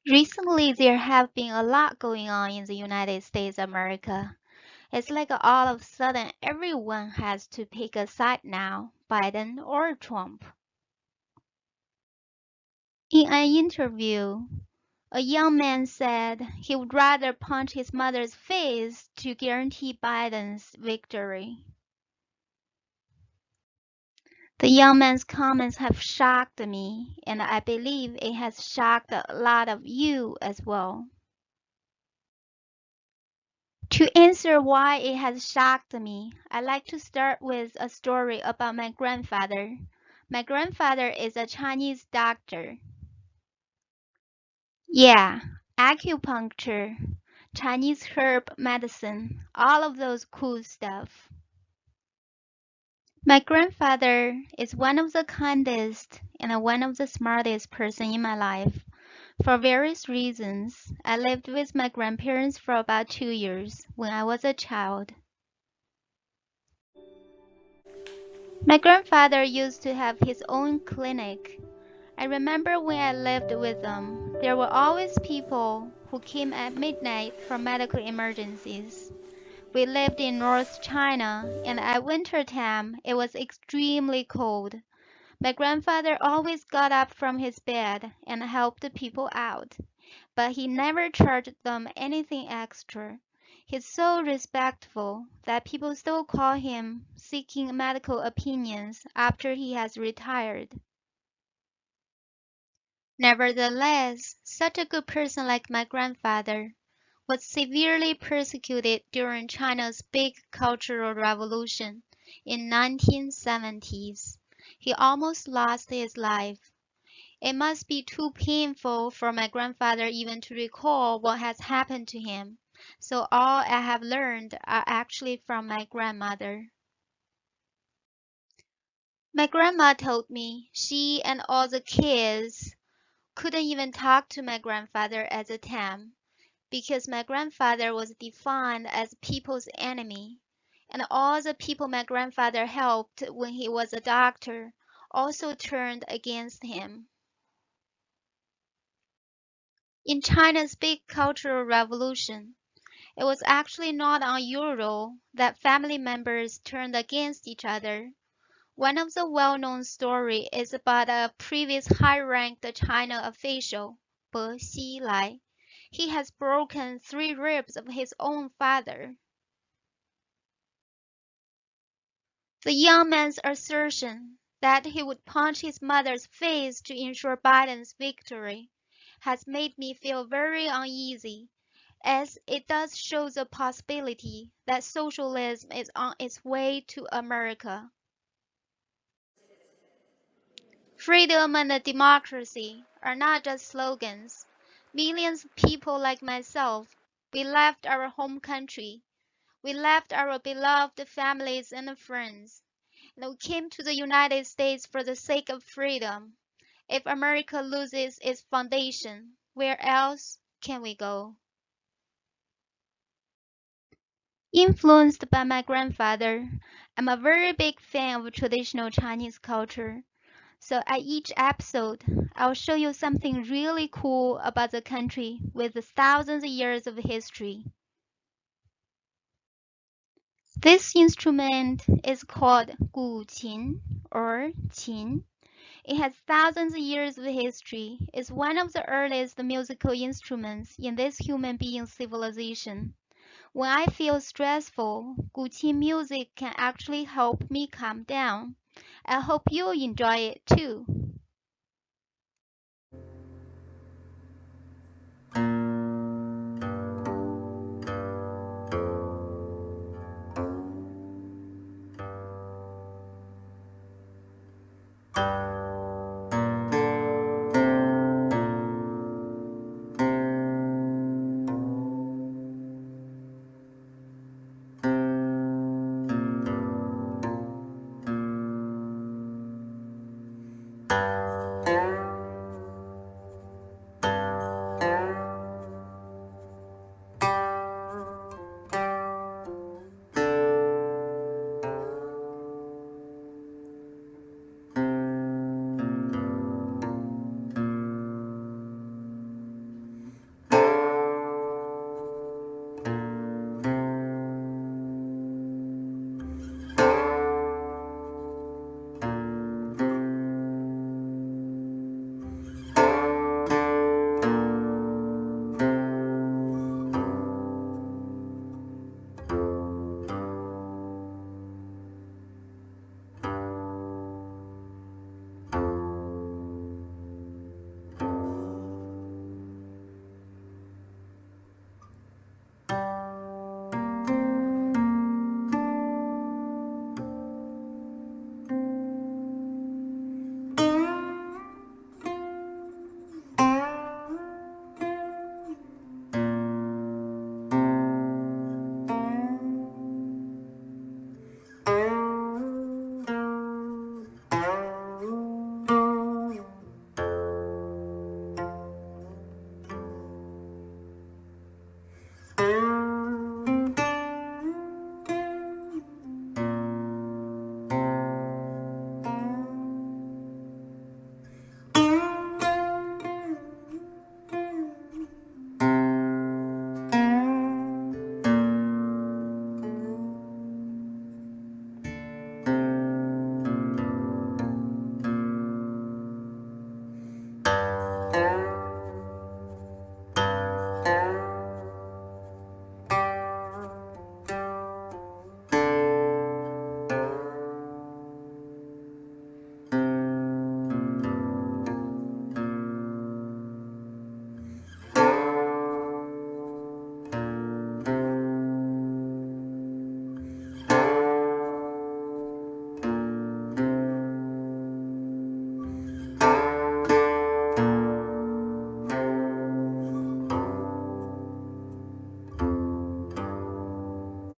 Recently, there have been a lot going on in the United States of America. It's like all of a sudden everyone has to pick a side now, Biden or Trump. In an interview, a young man said he would rather punch his mother's face to guarantee Biden's victory. The young man's comments have shocked me, and I believe it has shocked a lot of you as well. To answer why it has shocked me, I'd like to start with a story about my grandfather. My grandfather is a Chinese doctor. Yeah, acupuncture, Chinese herb medicine, all of those cool stuff. My grandfather is one of the kindest and one of the smartest person in my life. For various reasons, I lived with my grandparents for about 2 years when I was a child. My grandfather used to have his own clinic. I remember when I lived with them, there were always people who came at midnight for medical emergencies. We lived in North China, and at winter time it was extremely cold. My grandfather always got up from his bed and helped the people out, but he never charged them anything extra. He's so respectful that people still call him seeking medical opinions after he has retired. Nevertheless, such a good person like my grandfather was severely persecuted during China's big cultural revolution in 1970s. He almost lost his life. It must be too painful for my grandfather even to recall what has happened to him. So all I have learned are actually from my grandmother. My grandma told me she and all the kids couldn't even talk to my grandfather at the time because my grandfather was defined as people's enemy. And all the people my grandfather helped when he was a doctor also turned against him. In China's big cultural revolution, it was actually not unusual that family members turned against each other. One of the well-known stories is about a previous high-ranked China official, Be Xilai. He has broken 3 ribs of his own father. The young man's assertion that he would punch his mother's face to ensure Biden's victory has made me feel very uneasy, as it does show the possibility that socialism is on its way to America. Freedom and democracy are not just slogans. Millions of people like myself, we left our home country. We left our beloved families and friends. And we came to the United States for the sake of freedom. If America loses its foundation, where else can we go? Influenced by my grandfather, I'm a very big fan of traditional Chinese culture. So at each episode, I'll show you something really cool about the country with thousands of years of history. This instrument is called guqin or qin. It has thousands of years of history. It's one of the earliest musical instruments in this human being civilization. When I feel stressful, guqin music can actually help me calm down. I hope you enjoy it too.